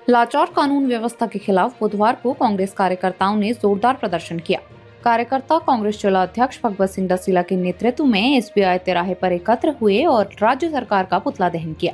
लाचौर कानून व्यवस्था के खिलाफ बुधवार को कांग्रेस कार्यकर्ताओं ने जोरदार प्रदर्शन किया। कार्यकर्ता कांग्रेस जिला अध्यक्ष भगवत सिंह डसीला के नेतृत्व में एसबीआई तिराहे पर एकत्र हुए और राज्य सरकार का पुतला दहन किया।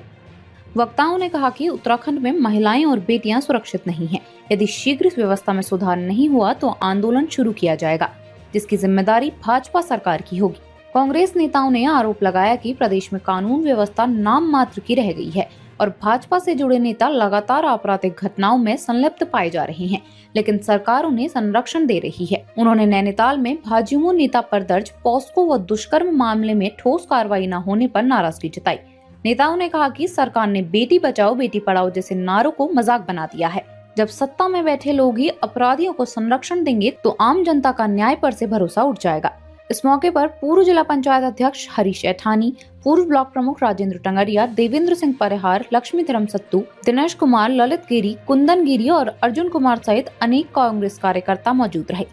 वक्ताओं ने कहा कि उत्तराखंड में महिलाएं और बेटियां सुरक्षित नहीं हैं। यदि शीघ्र इस व्यवस्था में सुधार नहीं हुआ तो आंदोलन शुरू किया जाएगा, जिसकी जिम्मेदारी भाजपा सरकार की होगी। कांग्रेस नेताओं ने आरोप लगाया कि प्रदेश में कानून व्यवस्था नाम मात्र की रह गई है और भाजपा से जुड़े नेता लगातार आपराधिक घटनाओं में संलिप्त पाए जा रहे हैं, लेकिन सरकार उन्हें संरक्षण दे रही है। उन्होंने नैनीताल में भाजयुमो नेता पर दर्ज पॉस्को व दुष्कर्म मामले में ठोस कार्रवाई न होने पर नाराजगी जताई। नेताओं ने कहा कि सरकार ने बेटी बचाओ बेटी पढ़ाओ जैसे नारों को मजाक बना दिया है। जब सत्ता में बैठे लोग ही अपराधियों को संरक्षण देंगे तो आम जनता का न्याय पर से भरोसा उठ जाएगा। इस मौके पर पूर्व जिला पंचायत अध्यक्ष हरीश ऐठानी, पूर्व ब्लॉक प्रमुख राजेंद्र टंगरिया, देवेंद्र सिंह परिहार, लक्ष्मी धरम सत्तू, दिनेश कुमार, ललित गिरी, कुंदन गिरी और अर्जुन कुमार सहित अनेक कांग्रेस कार्यकर्ता मौजूद रहे।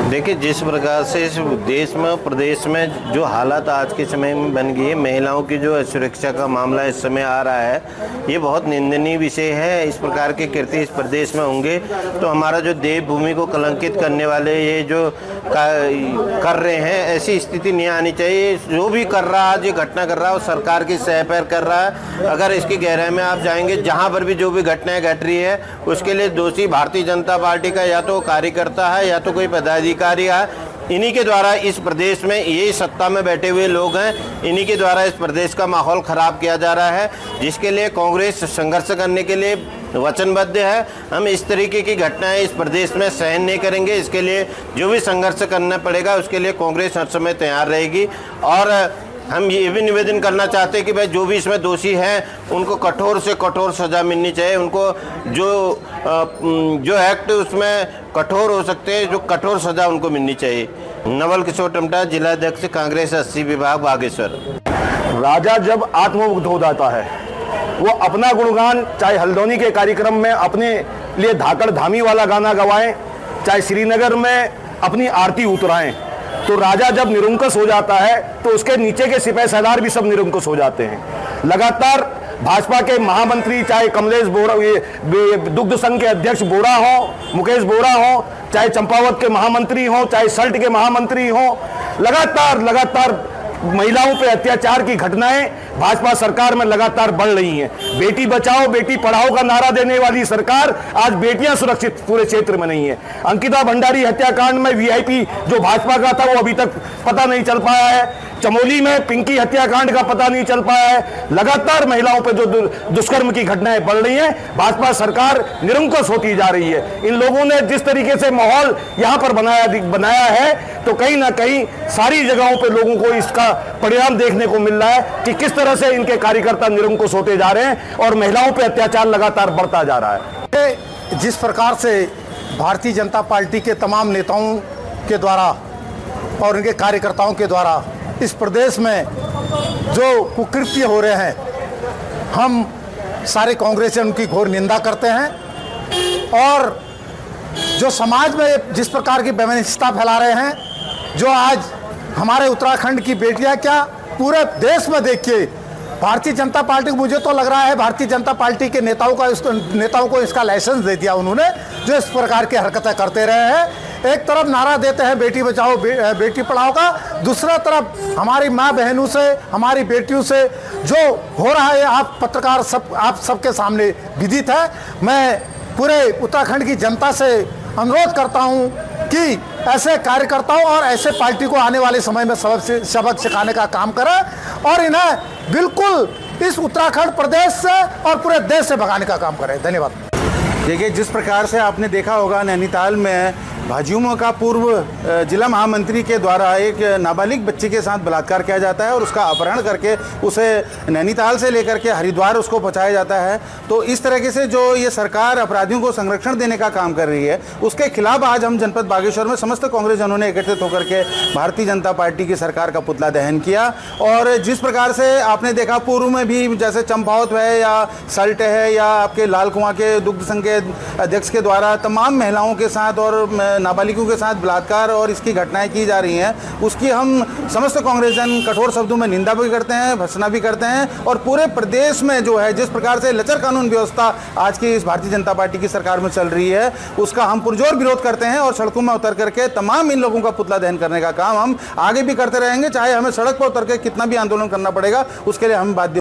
देखिए, जिस प्रकार से इस देश में प्रदेश में जो हालात आज के समय में बन गई है, महिलाओं की जो सुरक्षा का मामला इस समय आ रहा है, ये बहुत निंदनीय विषय है। इस प्रकार के कृत्य इस प्रदेश में होंगे तो हमारा जो देवभूमि को कलंकित करने वाले ये जो कर रहे हैं, ऐसी स्थिति नहीं आनी चाहिए। जो भी कर रहा है, आज ये घटना कर रहा है, वो सरकार की सह पैर कर रहा है। अगर इसकी गहराई में आप जाएंगे, जहाँ पर भी जो भी घटनाएं घट रही है, उसके लिए दोषी भारतीय जनता पार्टी का या तो कार्यकर्ता है या तो कोई पदाधिकारी है। इन्हीं के द्वारा इस प्रदेश में यही सत्ता में बैठे हुए लोग हैं, इन्हीं के द्वारा इस प्रदेश का माहौल खराब किया जा रहा है, जिसके लिए कांग्रेस संघर्ष करने के लिए वचनबद्ध है। हम इस तरीके की घटनाएं इस प्रदेश में सहन नहीं करेंगे। इसके लिए जो भी संघर्ष करना पड़ेगा उसके लिए कांग्रेस हर समय तैयार रहेगी। और हम ये भी निवेदन करना चाहते हैं कि भाई जो भी इसमें दोषी हैं उनको कठोर से कठोर सज़ा मिलनी चाहिए। उनको जो एक्ट उसमें कठोर हो सकते हैं, जो कठोर सज़ा उनको मिलनी चाहिए। नवल किशोर टमटा, जिला अध्यक्ष कांग्रेस 80 विभाग बागेश्वर। राजा जब आत्ममुग्ध हो जाता है, वो अपना गुणगान चाहे हल्द्वानी के कार्यक्रम में अपने लिए धाकड़ धामी वाला गाना गवाएं, चाहे श्रीनगर में अपनी आरती उतराएं, तो राजा जब निरंकुश हो जाता है तो उसके नीचे के सिपाही सरदार भी सब निरंकुश हो जाते हैं। लगातार भाजपा के महामंत्री, चाहे कमलेश बोरा, ये दुग्ध संघ के अध्यक्ष बोरा हो, मुकेश बोरा हो, चाहे चंपावत के महामंत्री हो, चाहे सल्ट के महामंत्री हो, लगातार महिलाओं पे अत्याचार की घटनाएं भाजपा सरकार में लगातार बढ़ रही हैं। बेटी बचाओ बेटी पढ़ाओ का नारा देने वाली सरकार आज बेटियां सुरक्षित पूरे क्षेत्र में नहीं है। अंकिता भंडारी हत्याकांड में वीआईपी जो भाजपा का था वो अभी तक पता नहीं चल पाया है। चमोली में पिंकी हत्याकांड का पता नहीं चल पाया है। लगातार महिलाओं पर जो दुष्कर्म की घटनाएं बढ़ रही हैं, भाजपा सरकार निरंकुश होती जा रही है। इन लोगों ने जिस तरीके से माहौल यहाँ पर बनाया है, तो कहीं ना कहीं सारी जगहों पर लोगों को इसका परिणाम देखने को मिल रहा है कि किस तरह से इनके कार्यकर्ता निरंकुश होते जा रहे हैं और महिलाओं पर अत्याचार लगातार बढ़ता जा रहा है। जिस प्रकार से भारतीय जनता पार्टी के तमाम नेताओं के द्वारा और उनके कार्यकर्ताओं के द्वारा इस प्रदेश में जो कुकृत्य हो रहे हैं, हम सारे कांग्रेसी उनकी घोर निंदा करते हैं। और जो समाज में जिस प्रकार की वैमनस्यता फैला रहे हैं, जो आज हमारे उत्तराखंड की बेटियां क्या पूरे देश में देखिए, भारतीय जनता पार्टी को, मुझे तो लग रहा है भारतीय जनता पार्टी के नेताओं को इसका लाइसेंस दे दिया उन्होंने, जो इस प्रकार की हरकतें करते रहे हैं। एक तरफ नारा देते हैं बेटी बचाओ बेटी पढ़ाओ का, दूसरा तरफ हमारी माँ बहनों से, हमारी बेटियों से जो हो रहा है, आप पत्रकार आप सबके सामने विदित है। मैं पूरे उत्तराखंड की जनता से अनुरोध करता हूं कि ऐसे कार्यकर्ताओं और ऐसे पार्टी को आने वाले समय में सबक सिखाने का काम करें और इन्हें बिल्कुल इस उत्तराखंड प्रदेश से और पूरे देश से भगाने का काम करें। धन्यवाद। देखिए, जिस प्रकार से आपने देखा होगा नैनीताल में भाजयुमो का पूर्व जिला महामंत्री के द्वारा एक नाबालिग बच्ची के साथ बलात्कार किया जाता है और उसका अपहरण करके उसे नैनीताल से लेकर के हरिद्वार उसको पहुंचाया जाता है। तो इस तरीके से जो ये सरकार अपराधियों को संरक्षण देने का काम कर रही है, उसके खिलाफ आज हम जनपद बागेश्वर में समस्त कांग्रेसजनों ने एकत्रित होकर के भारतीय जनता पार्टी की सरकार का पुतला दहन किया। और जिस प्रकार से आपने देखा पूर्व में भी, जैसे चंपावत है या सल्ट है या आपके लाल कुआं के दुग्ध संघ के अध्यक्ष के द्वारा तमाम महिलाओं के साथ और नाबालिगों के साथ बलात्कार और इसकी घटनाएं की जा रही हैं, उसकी हम समस्त कांग्रेसजन कठोर शब्दों में निंदा भी करते हैं, भर्त्सना भी करते हैं। और पूरे प्रदेश में जो है जिस प्रकार से लचर कानून व्यवस्था आज की इस भारतीय जनता पार्टी की सरकार में चल रही है, उसका हम पुरजोर विरोध करते हैं और सड़कों में उतर करके तमाम इन लोगों का पुतला दहन करने का काम हम आगे भी करते रहेंगे। चाहे हमें सड़क पर उतर के कितना भी आंदोलन करना पड़ेगा, उसके लिए हम बाध्य